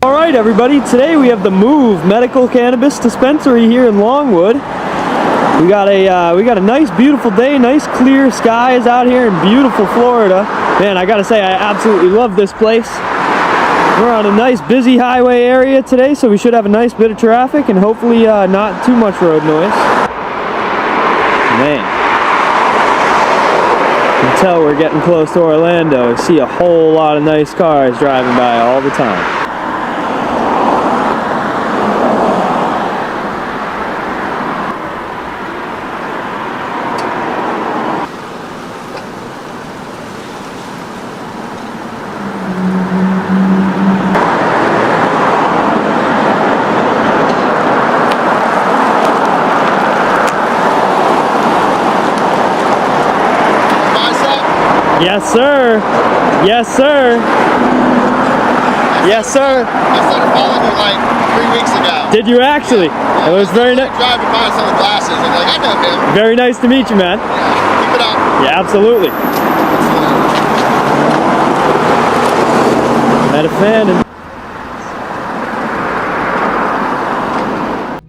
All right, everybody, today we have the Move Medical Cannabis Dispensary here in Longwood. We got a nice beautiful day, nice clear skies out here in beautiful Florida. Man, I gotta say I absolutely love this place. We're on a nice busy highway area today, so we should have a nice bit of traffic and hopefully not too much road noise. Man, you can tell we're getting close to Orlando. I see a whole lot of nice cars driving by all the time. Yes, sir. Yes, sir. Yes, sir. I started following you like 3 weeks ago. Did you actually? Yeah. It was very nice. Driving by some glasses and like, I know him. Very nice to meet you, man. Yeah. Keep it up. Yeah, absolutely. Met a fan.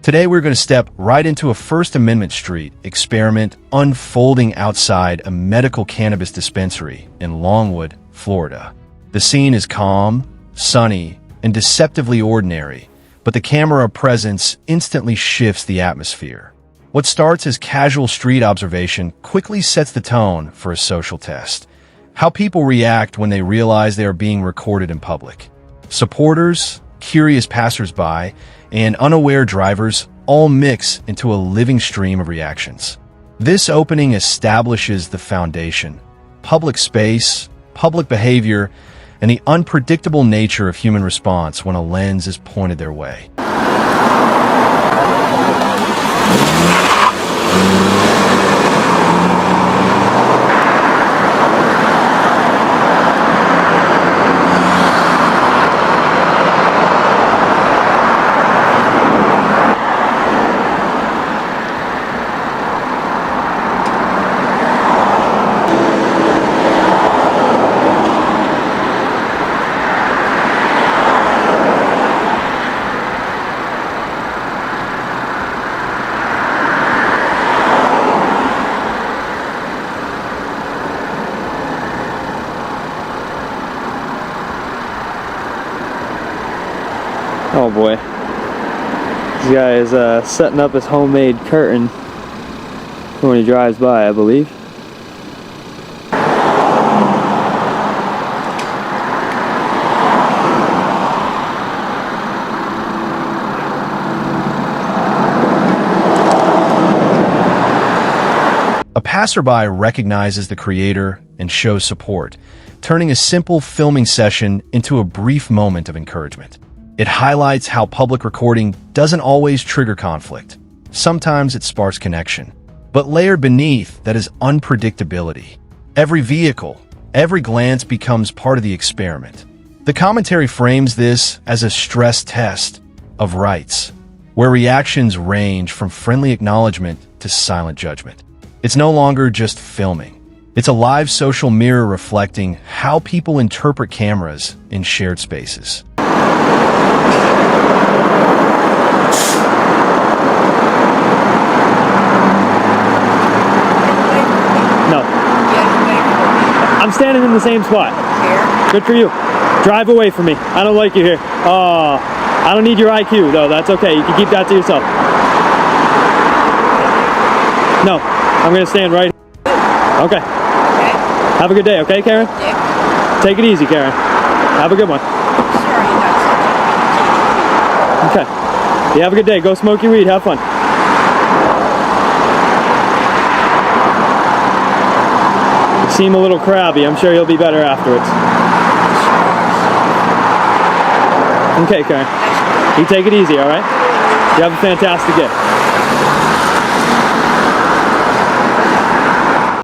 Today we're going to step right into a First Amendment Street experiment unfolding outside a medical cannabis dispensary in Longwood, Florida. The scene is calm, sunny, and deceptively ordinary, but the camera presence instantly shifts the atmosphere. What starts as casual street observation quickly sets the tone for a social test. How people react when they realize they are being recorded in public. Supporters, curious passersby, and unaware drivers all mix into a living stream of reactions. This opening establishes the foundation: public space, public behavior, and the unpredictable nature of human response when a lens is pointed their way. Oh boy. This guy is setting up his homemade curtain for when he drives by, I believe. A passerby recognizes the creator and shows support, turning a simple filming session into a brief moment of encouragement. It highlights how public recording doesn't always trigger conflict. Sometimes it sparks connection. But layered beneath that is unpredictability. Every vehicle, every glance becomes part of the experiment. The commentary frames this as a stress test of rights, where reactions range from friendly acknowledgement to silent judgment. It's no longer just filming. It's a live social mirror reflecting how people interpret cameras in shared spaces. No. I'm standing in the same spot. Good for you. Drive away from me. I don't like you here. I don't need your IQ, though. That's okay. You can keep that to yourself. No. I'm going to stand right here. Okay. Have a good day, okay, Karen? Yeah. Take it easy, Karen. Have a good one. Sorry, Okay. You have a good day. Go smoke your weed. Have fun. You seem a little crabby. I'm sure you'll be better afterwards. Okay, Karen. You take it easy, all right? You have a fantastic day.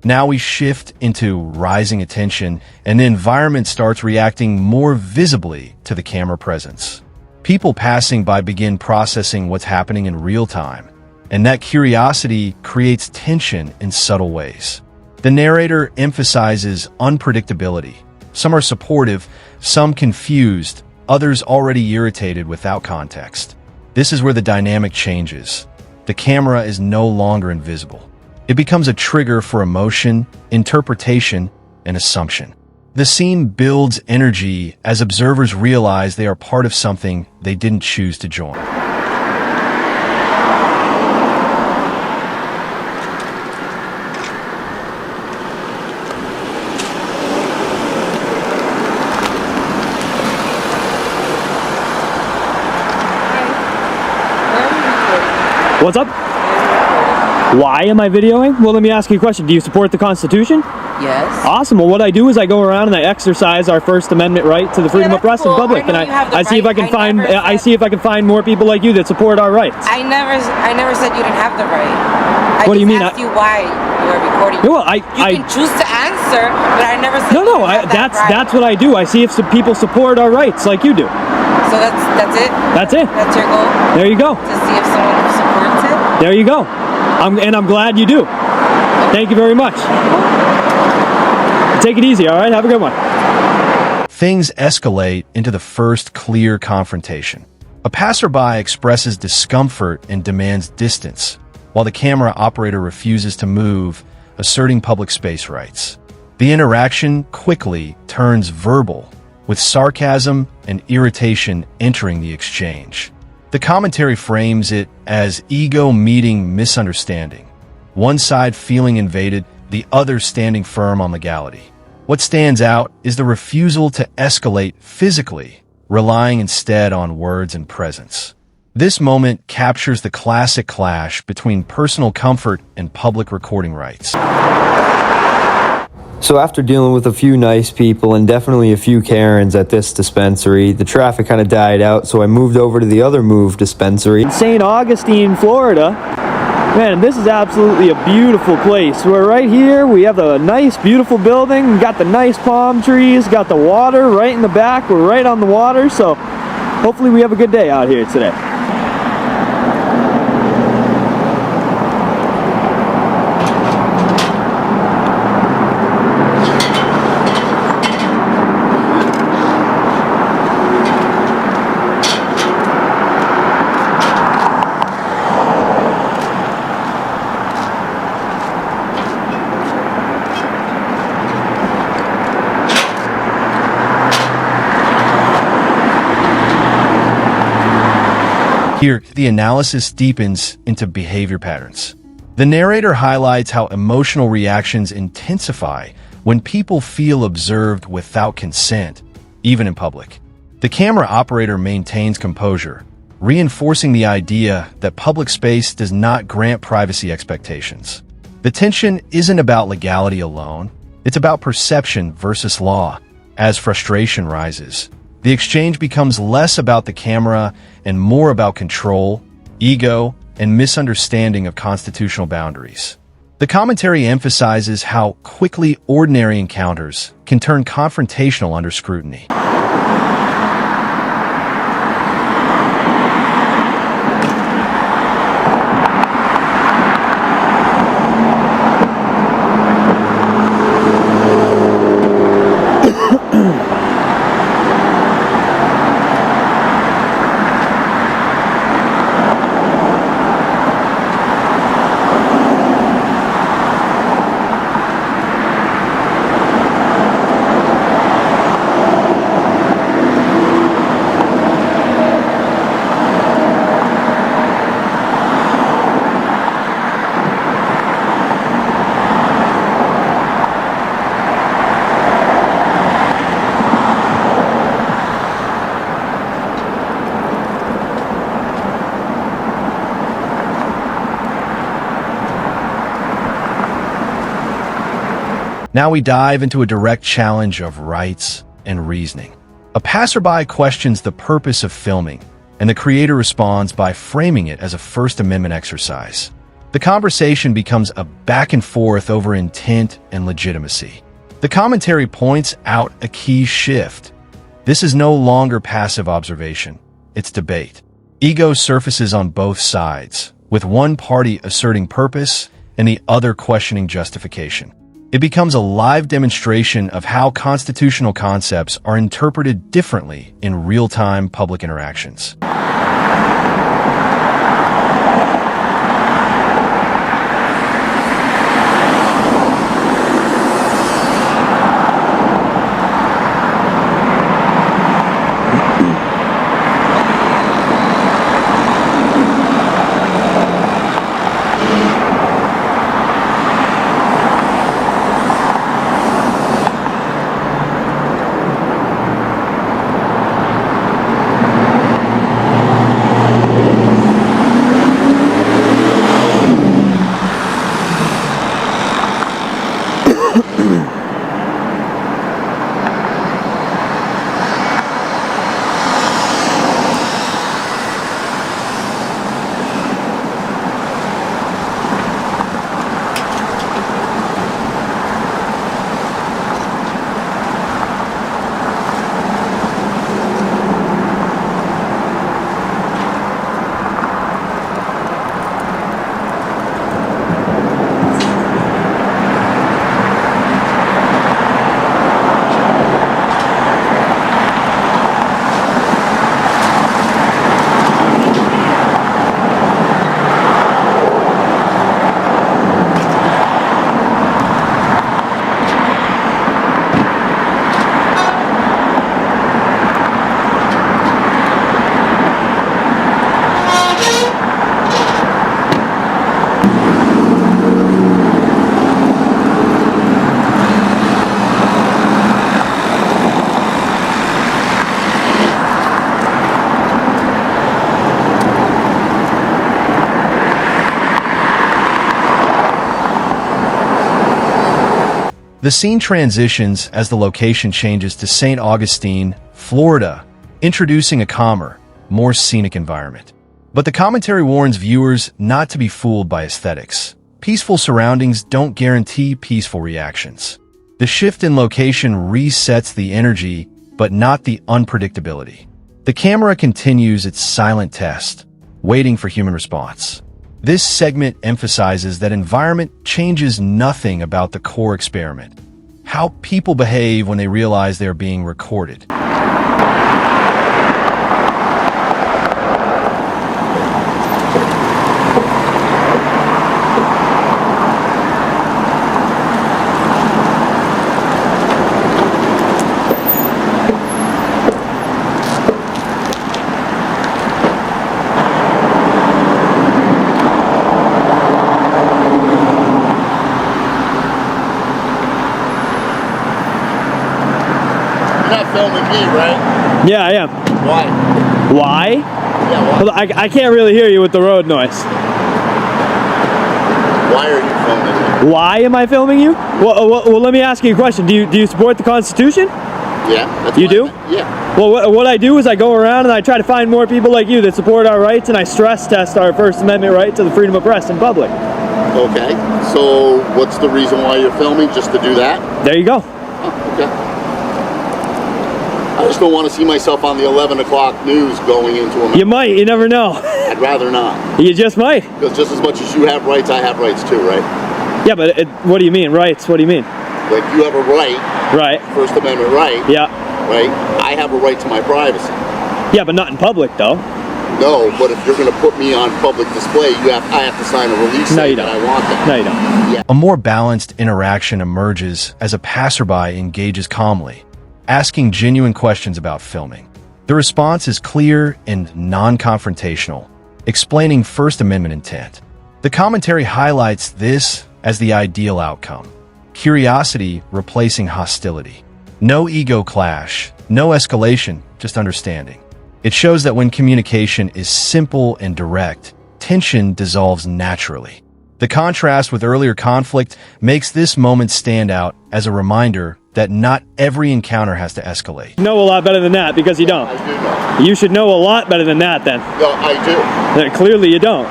Now we shift into rising attention, and the environment starts reacting more visibly to the camera presence. People passing by begin processing what's happening in real time, and that curiosity creates tension in subtle ways. The narrator emphasizes unpredictability. Some are supportive, some confused, others already irritated without context. This is where the dynamic changes. The camera is no longer invisible. It becomes a trigger for emotion, interpretation, and assumption. The scene builds energy as observers realize they are part of something they didn't choose to join. What's up? Why am I videoing? Well, let me ask you a question. Do you support the Constitution? Yes. Awesome. Well, what I do is I go around and I exercise our First Amendment right to the freedom of press cool. and public, I know and you have the I see if I right. can find I see if I can find more people like you that support our rights. I never said you didn't have the right. What do you mean? I asked you why you were recording. Well, you can choose to answer, but I never said. No, you didn't have that right. that's what I do. I see if some people support our rights like you do. So that's it. That's it. That's your goal. There you go. To see if someone supports it. There you go. I'm glad you do. Thank you very much. Take it easy, all right? Have a good one. Things escalate into the first clear confrontation. A passerby expresses discomfort and demands distance, while the camera operator refuses to move, asserting public space rights. The interaction quickly turns verbal, with sarcasm and irritation entering the exchange. The commentary frames it as ego meeting misunderstanding, one side feeling invaded, the other standing firm on legality. What stands out is the refusal to escalate physically, relying instead on words and presence. This moment captures the classic clash between personal comfort and public recording rights. So after dealing with a few nice people and definitely a few Karens at this dispensary, the traffic kind of died out, so I moved over to the other Move dispensary in St. Augustine, Florida. Man, this is absolutely a beautiful place. We're right here. We have a nice, beautiful building. We got the nice palm trees, got the water right in the back. We're right on the water, so hopefully we have a good day out here today. Here, the analysis deepens into behavior patterns. The narrator highlights how emotional reactions intensify when people feel observed without consent, even in public. The camera operator maintains composure, reinforcing the idea that public space does not grant privacy expectations. The tension isn't about legality alone, it's about perception versus law. As frustration rises, the exchange becomes less about the camera and more about control, ego, and misunderstanding of constitutional boundaries. The commentary emphasizes how quickly ordinary encounters can turn confrontational under scrutiny. Now we dive into a direct challenge of rights and reasoning. A passerby questions the purpose of filming, and the creator responds by framing it as a First Amendment exercise. The conversation becomes a back and forth over intent and legitimacy. The commentary points out a key shift. This is no longer passive observation, it's debate. Ego surfaces on both sides, with one party asserting purpose and the other questioning justification. It becomes a live demonstration of how constitutional concepts are interpreted differently in real-time public interactions. The scene transitions as the location changes to St. Augustine, Florida, introducing a calmer, more scenic environment. But the commentary warns viewers not to be fooled by aesthetics. Peaceful surroundings don't guarantee peaceful reactions. The shift in location resets the energy, but not the unpredictability. The camera continues its silent test, waiting for human response. This segment emphasizes that environment changes nothing about the core experiment, how people behave when they realize they are being recorded. Filming me, right? Yeah, I am. Why? Why? Yeah, why? Well, I can't really hear you with the road noise. Why are you filming me? Why am I filming you? Well, let me ask you a question. Do you support the Constitution? Yeah. That's You why do? Yeah. Well, what I do is I go around and I try to find more people like you that support our rights, and I stress test our First Amendment right to the freedom of press in public. Okay. So what's the reason why you're filming? Just to do that? There you go. Oh, okay. I just don't want to see myself on the 11 o'clock news going into a... You might. You never know. I'd rather not. You just might. Because just as much as you have rights, I have rights too, right? Yeah, but what do you mean, rights? What do you mean? Like, you have a right, Right. First Amendment right, Yeah. right? I have a right to my privacy. Yeah, but not in public, though. No, but if you're going to put me on public display, I have to sign a release No, you saying that don't. I want that. No, you don't. Yeah. A more balanced interaction emerges as a passerby engages calmly, asking genuine questions about filming. The response is clear and non-confrontational, explaining First Amendment intent. The commentary highlights this as the ideal outcome: curiosity replacing hostility. No ego clash, no escalation, just understanding. It shows that when communication is simple and direct, tension dissolves naturally. The contrast with earlier conflict makes this moment stand out as a reminder that not every encounter has to escalate. You know a lot better than that because you don't. I do know. You should know a lot better than that then. No, I do. Clearly you don't.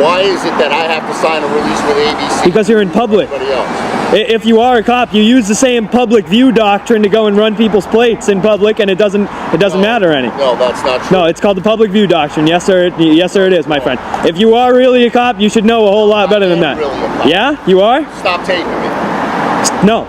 Why is it that I have to sign a release with ABC? Because you're in public. Everybody else. If you are a cop, you use the same public view doctrine to go and run people's plates in public, and it doesn't matter any. No, that's not true. No, it's called the public view doctrine. Yes, sir. Yes, sir. It is, my friend. If you are really a cop, you should know a whole lot better than that. Really a cop. Yeah, you are. Stop taping me. No.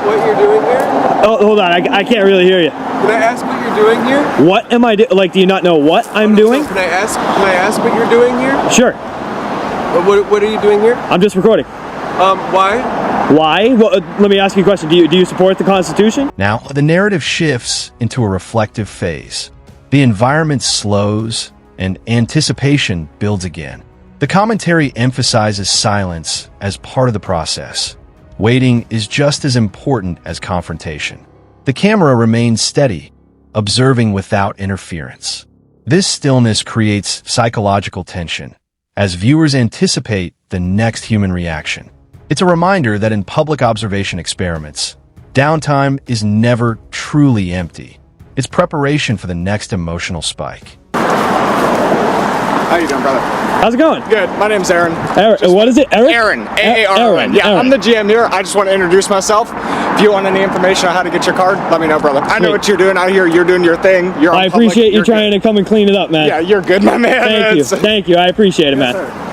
What you're doing here? Oh, hold on. I can't really hear you. Can I ask what you're doing here? What am I doing? Like, do you not know what I'm doing? Can I ask what you're doing here? Sure. What are you doing here? I'm just recording. Why? Why? Well, let me ask you a question. Do you support the Constitution? Now, the narrative shifts into a reflective phase. The environment slows, and anticipation builds again. The commentary emphasizes silence as part of the process. Waiting is just as important as confrontation. The camera remains steady, observing without interference. This stillness creates psychological tension, as viewers anticipate the next human reaction. It's a reminder that in public observation experiments, downtime is never truly empty. It's preparation for the next emotional spike. How you doing, brother? How's it going? Good. My name's Aaron. What is it? Eric? Aaron. A-A-R-O-N. Yeah, Aaron. I'm the GM here. I just want to introduce myself. If you want any information on how to get your card, let me know, brother. I know what you're doing. I hear you're doing your thing. I appreciate you trying to come and clean it up, man. Yeah, you're good, my man. Thank you. Thank you. I appreciate it, man. Yes, sir.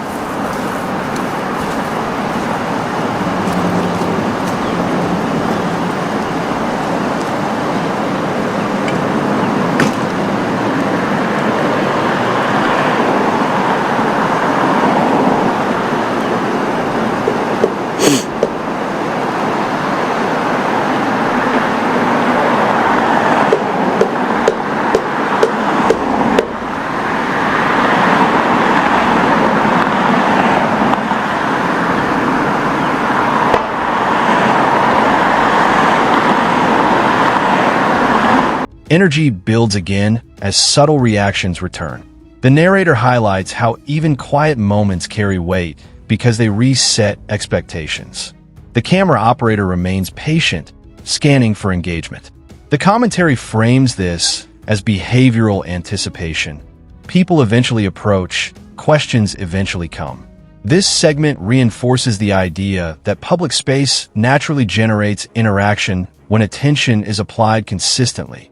Energy builds again as subtle reactions return. The narrator highlights how even quiet moments carry weight because they reset expectations. The camera operator remains patient, scanning for engagement. The commentary frames this as behavioral anticipation. People eventually approach, questions eventually come. This segment reinforces the idea that public space naturally generates interaction when attention is applied consistently,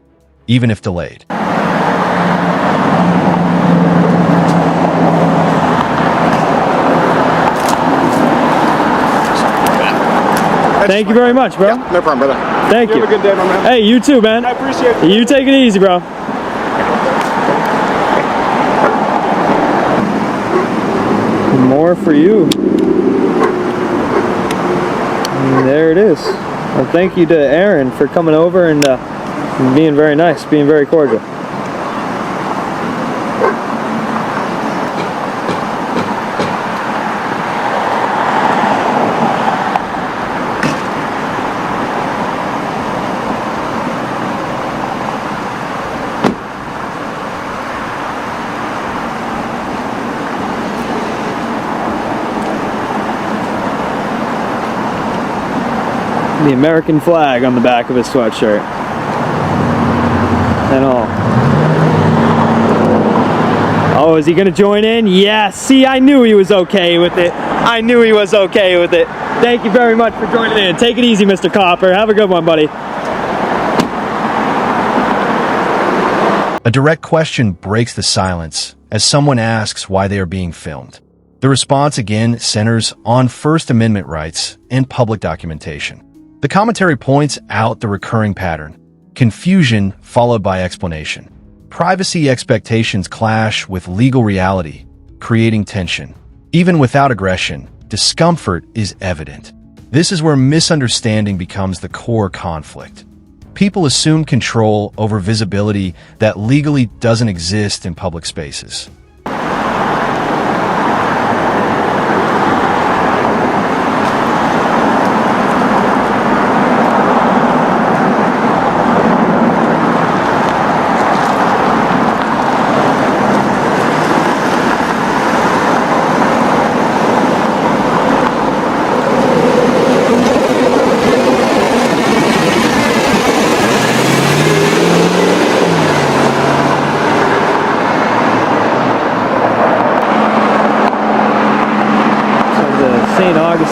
even if delayed. Thank you very much, bro. Yeah, no problem, brother. Thank you. Have a good day, my man. Hey, you too, man. I appreciate it. You take it easy, bro. More for you. And there it is. Well, thank you to Aaron for coming over and being very nice, being very cordial. The American flag on the back of his sweatshirt. And all. Oh, is he gonna join in? Yes. See, I knew he was okay with it. I knew he was okay with it. Thank you very much for joining in. Take it easy, Mr. Copper. Have a good one, buddy. A direct question breaks the silence as someone asks why they are being filmed. The response again centers on First Amendment rights and public documentation. The commentary points out the recurring pattern: confusion followed by explanation. Privacy expectations clash with legal reality, creating tension. Even without aggression, discomfort is evident. This is where misunderstanding becomes the core conflict. People assume control over visibility that legally doesn't exist in public spaces.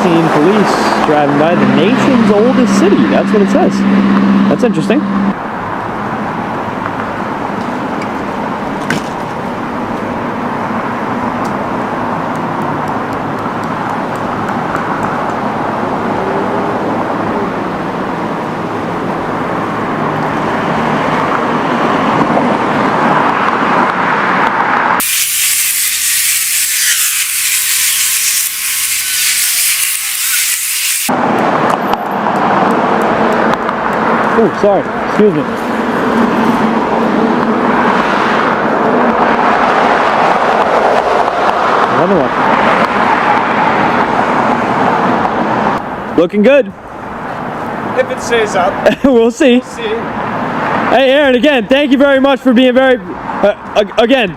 Augustine police driving by the nation's oldest city. That's what it says. That's interesting. Oh, sorry. Excuse me. Another one. Looking good. If it stays up. We'll see. See. Hey, Aaron, again, thank you very much for being very... again.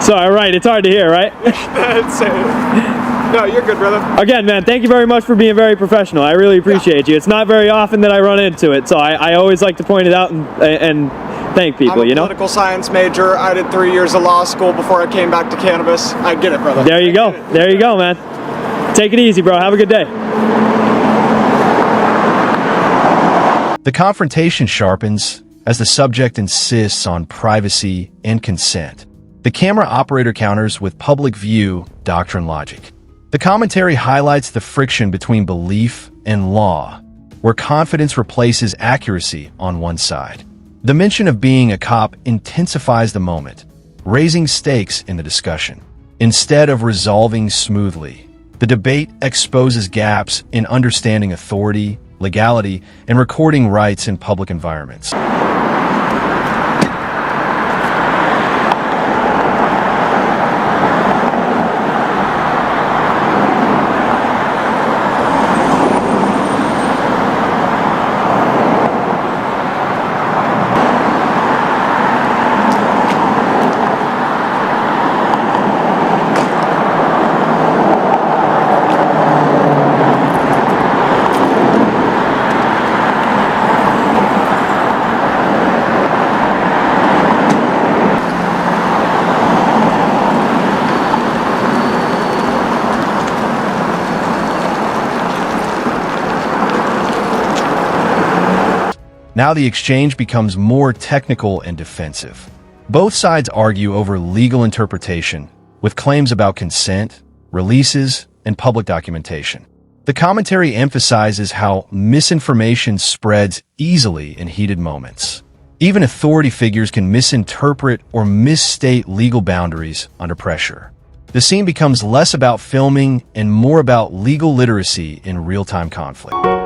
Sorry, right. It's hard to hear, right? That's it. No, you're good, brother. Again, man, thank you very much for being very professional. I really appreciate you. It's not very often that I run into it, so I always like to point it out and thank people, I'm a you know? political science major. I did 3 years of law school before I came back to cannabis. I get it, brother. There you go. There you go, man. Take it easy, bro. Have a good day. The confrontation sharpens as the subject insists on privacy and consent. The camera operator counters with public view, doctrine, logic. The commentary highlights the friction between belief and law, where confidence replaces accuracy on one side. The mention of being a cop intensifies the moment, raising stakes in the discussion. Instead of resolving smoothly, the debate exposes gaps in understanding authority, legality, and recording rights in public environments. Now the exchange becomes more technical and defensive. Both sides argue over legal interpretation, with claims about consent, releases, and public documentation. The commentary emphasizes how misinformation spreads easily in heated moments. Even authority figures can misinterpret or misstate legal boundaries under pressure. The scene becomes less about filming and more about legal literacy in real-time conflict.